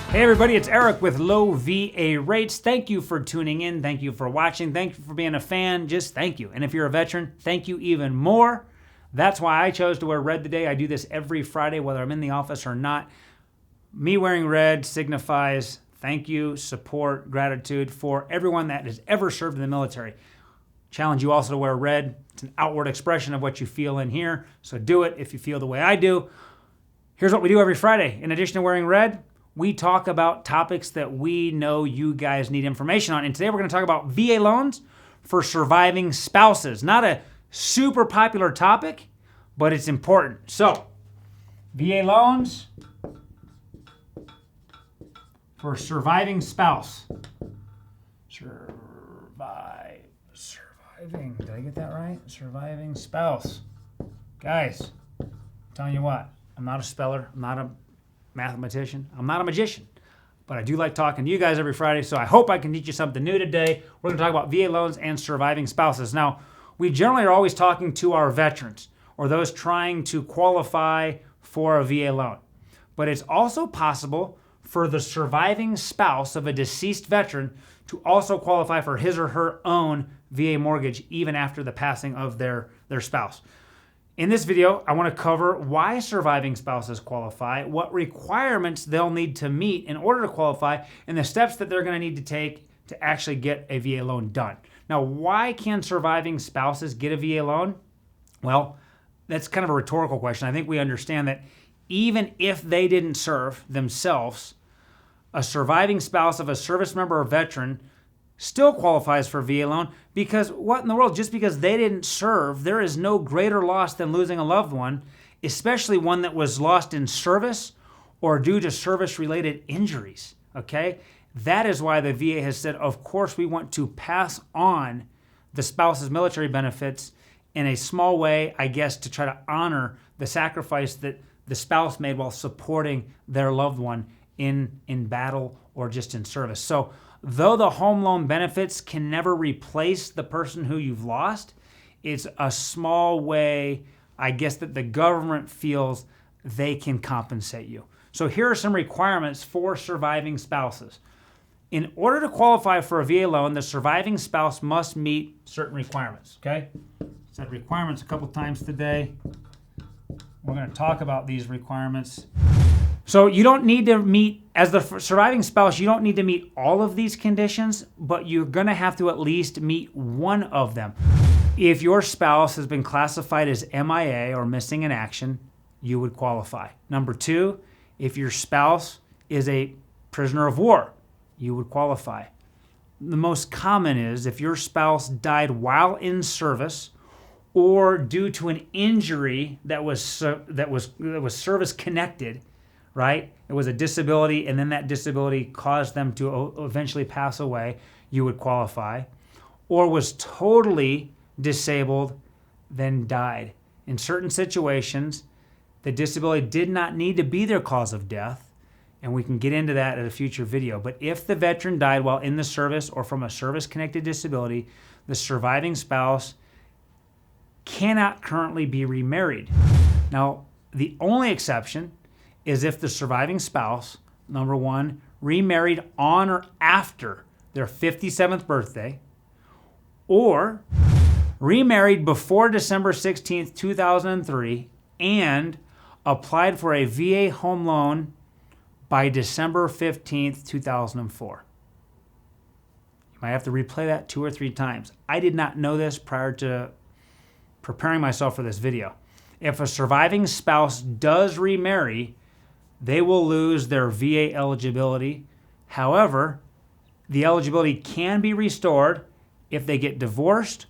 Hey everybody, it's Eric with Low VA Rates. Thank you for tuning in. Thank you for watching. Thank you for being a fan. Just thank you. And if you're a veteran, thank you even more. That's why I chose to wear red today. I do this every Friday, whether I'm in the office or not. Me wearing red signifies thank you, support, gratitude for everyone that has ever served in the military. Challenge you also to wear red. It's an outward expression of what you feel in here. So do it if you feel the way I do. Here's what we do every Friday. In addition to wearing red, we talk about topics that we know you guys need information on. And today we're going to talk about VA loans for surviving spouses. Not a super popular topic, but it's important. So, VA loans for surviving spouse. Surviving. Did I get that right? Surviving spouse. Guys, I'm telling you what, I'm not a speller. I'm not a mathematician. I'm not a magician, but I do like talking to you guys every Friday, so I hope I can teach you something new today. We're going to talk about VA loans and surviving spouses. Now, we generally are always talking to our veterans or those trying to qualify for a VA loan, but it's also possible for the surviving spouse of a deceased veteran to also qualify for his or her own VA mortgage even after the passing of their spouse. In this video, I want to cover why surviving spouses qualify, what requirements they'll need to meet in order to qualify, and the steps that they're going to need to take to actually get a VA loan done. Now, why can surviving spouses get a VA loan? Well, that's kind of a rhetorical question. I think we understand that even if they didn't serve themselves, a surviving spouse of a service member or veteran still qualifies for VA loan because what in the world? Just because they didn't serve, there is no greater loss than losing a loved one, especially one that was lost in service or due to service-related injuries, okay? That is why the VA has said, of course, we want to pass on the spouse's military benefits in a small way, I guess, to try to honor the sacrifice that the spouse made while supporting their loved one in battle or just in service. So, though the home loan benefits can never replace the person who you've lost, it's a small way, I guess, that the government feels they can compensate you. So here are some requirements for surviving spouses. In order to qualify for a VA loan, the surviving spouse must meet certain requirements, okay? Said requirements a couple times today. We're going to talk about these requirements. So you don't need to meet, as the surviving spouse, you don't need to meet all of these conditions, but you're going to have to at least meet one of them. If your spouse has been classified as MIA or missing in action, you would qualify. Number two, if your spouse is a prisoner of war, you would qualify. The most common is if your spouse died while in service or due to an injury that was service connected. Right? It was a disability, and then that disability caused them to eventually pass away, you would qualify. Or was totally disabled, then died. In certain situations, the disability did not need to be their cause of death, and we can get into that at a future video. But if the veteran died while in the service or from a service-connected disability, the surviving spouse cannot currently be remarried. Now, the only exception is if the surviving spouse, number one, remarried on or after their 57th birthday, or remarried before December 16th, 2003, and applied for a VA home loan by December 15th, 2004. You might have to replay that 2 or 3 times. I did not know this prior to preparing myself for this video. If a surviving spouse does remarry, they will lose their VA eligibility. However, the eligibility can be restored if they get divorced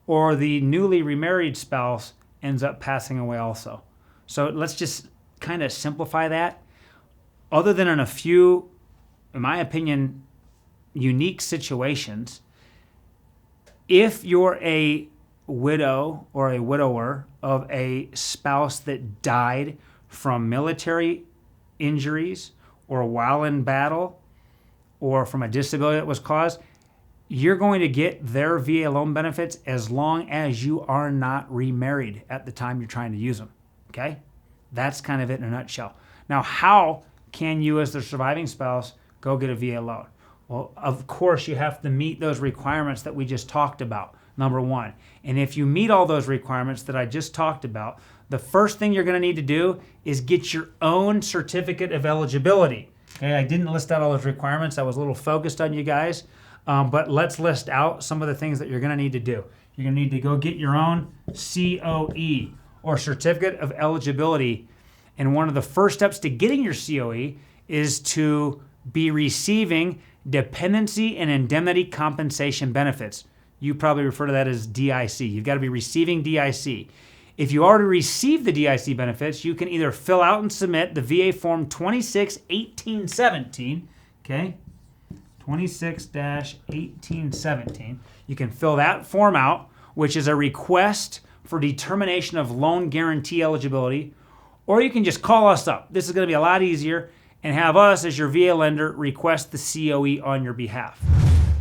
or the newly remarried spouse ends up passing away also. So let's just kind of simplify that. Other than in a few, in my opinion, unique situations, if you're a widow or a widower of a spouse that died from military injuries or while in battle or from a disability that was caused, you're going to get their VA loan benefits as long as you are not remarried at the time you're trying to use them, okay? That's kind of it in a nutshell. Now, how can you, as the surviving spouse, go get a VA loan? Well, of course, you have to meet those requirements that we just talked about, number one. And if you meet all those requirements that I just talked about, the first thing you're going to need to do is get your own certificate of eligibility. Okay, I didn't list out all those requirements. I was a little focused on you guys, but let's list out some of the things that you're going to need to do. You're going to need to go get your own COE, or certificate of eligibility. And one of the first steps to getting your COE is to be receiving dependency and indemnity compensation benefits. You probably refer to that as DIC. You've got to be receiving DIC. If you already received the DIC benefits, you can either fill out and submit the VA Form 26-1817, okay? 26-1817. You can fill that form out, which is a request for determination of loan guarantee eligibility, or you can just call us up. This is going to be a lot easier, and have us as your VA lender request the COE on your behalf.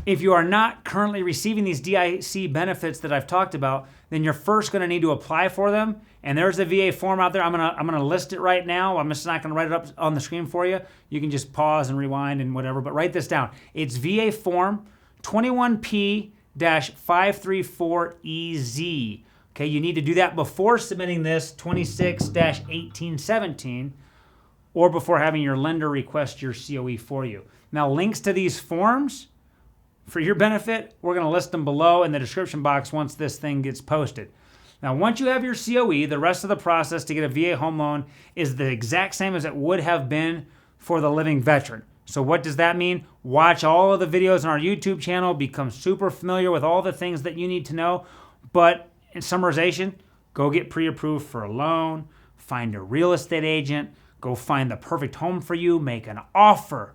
If you are not currently receiving these DIC benefits that I've talked about, then you're first going to need to apply for them. And there's a VA form out there. I'm gonna list it right now. I'm just not going to write it up on the screen for you. You can just pause and rewind and whatever, but write this down. It's VA Form 21P-534EZ. Okay, you need to do that before submitting this 26-1817 or before having your lender request your COE for you. Now, links to these forms for your benefit, we're going to list them below in the description box once this thing gets posted. Now, once you have your COE, the rest of the process to get a VA home loan is the exact same as it would have been for the living veteran. So what does that mean? Watch all of the videos on our YouTube channel, become super familiar with all the things that you need to know. But in summarization, go get pre-approved for a loan, find a real estate agent, go find the perfect home for you, make an offer.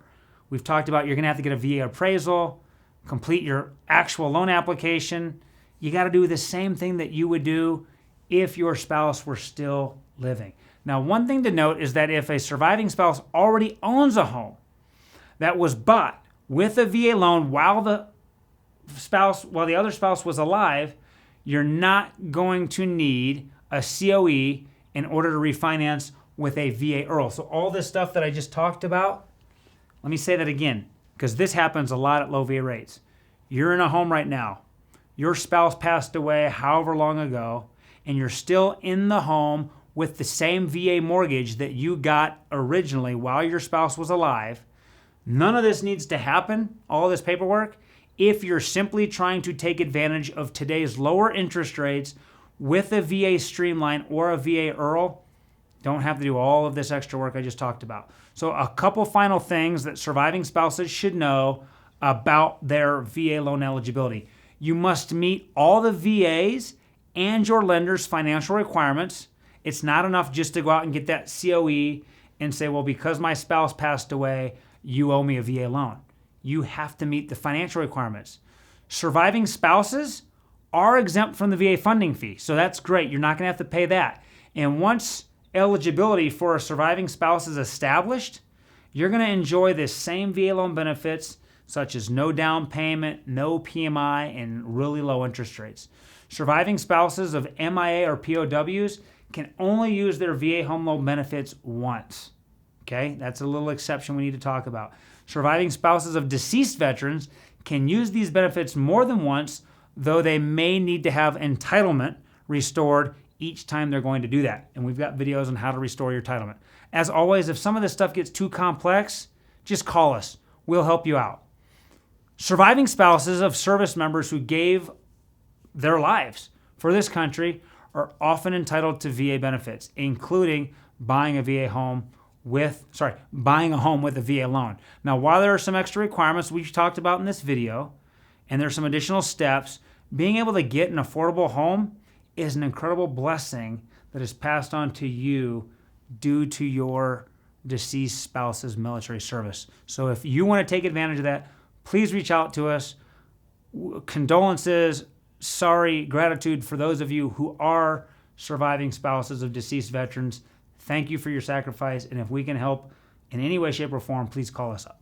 We've talked about you're going to have to get a VA appraisal, complete your actual loan application. You got to do the same thing that you would do if your spouse were still living. Now, one thing to note is that if a surviving spouse already owns a home that was bought with a VA loan while the other spouse was alive, you're not going to need a COE in order to refinance with a VA IRRRL. So all this stuff that I just talked about, let me say that again, because this happens a lot at low VA rates. You're in a home right now. Your spouse passed away however long ago, and you're still in the home with the same VA mortgage that you got originally while your spouse was alive. None of this needs to happen, all this paperwork, if you're simply trying to take advantage of today's lower interest rates with a VA Streamline or a VA IRRRL. Don't have to do all of this extra work I just talked about. So a couple final things that surviving spouses should know about their VA loan eligibility. You must meet all the VA's and your lender's financial requirements. It's not enough just to go out and get that COE and say, well, because my spouse passed away, you owe me a VA loan. You have to meet the financial requirements. Surviving spouses are exempt from the VA funding fee, so that's great. You're not going to have to pay that. And once eligibility for a surviving spouse is established, you're going to enjoy the same VA loan benefits such as no down payment, no PMI, and really low interest rates. Surviving spouses of MIA or POWs can only use their VA home loan benefits once. Okay, that's a little exception we need to talk about. Surviving spouses of deceased veterans can use these benefits more than once, though they may need to have entitlement restored each time they're going to do that. And we've got videos on how to restore your entitlement. As always, if some of this stuff gets too complex, just call us. We'll help you out. Surviving spouses of service members who gave their lives for this country are often entitled to VA benefits, including buying a home with a VA loan. Now, while there are some extra requirements we've talked about in this video, and there's some additional steps, being able to get an affordable home is an incredible blessing that is passed on to you due to your deceased spouse's military service. So if you want to take advantage of that, please reach out to us. Condolences, gratitude for those of you who are surviving spouses of deceased veterans. Thank you for your sacrifice, and if we can help in any way, shape, or form, please call us up.